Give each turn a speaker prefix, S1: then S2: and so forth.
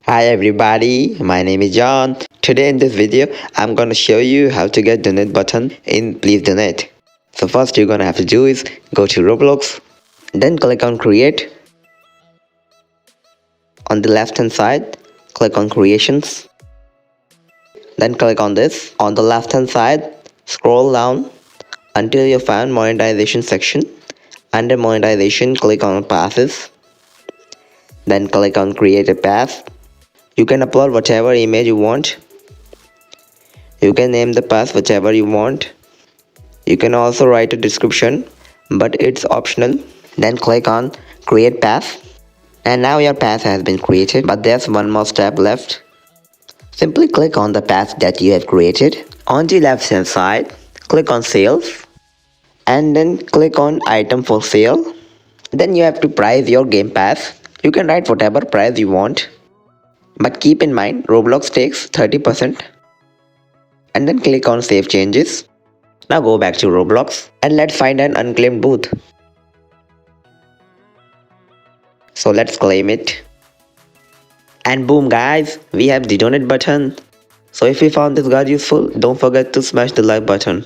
S1: Hi everybody, my name is John. Today in this video, I'm gonna show you how to get donate button in Please Donate. So first you're gonna have to do is go to Roblox, then click on create. On the left hand side, click on creations. Then click on this. On the left hand side, scroll down until you find monetization section. Under monetization, click on passes. Then click on create a pass. You can upload whatever image you want. You can name the pass whichever you want. You can also write a description, but it's optional. Then click on create pass. And now your pass has been created, but there's one more step left. Simply click on the pass that you have created. On the left hand side, click on sales. And then click on item for sale. Then you have to price your game pass. You can write whatever price you want. But keep in mind, Roblox takes 30%. And then click on save changes. Now go back to Roblox and let's find an unclaimed booth. So let's claim it. And boom guys, we have the donate button. So if you found this guide useful, don't forget to smash the like button.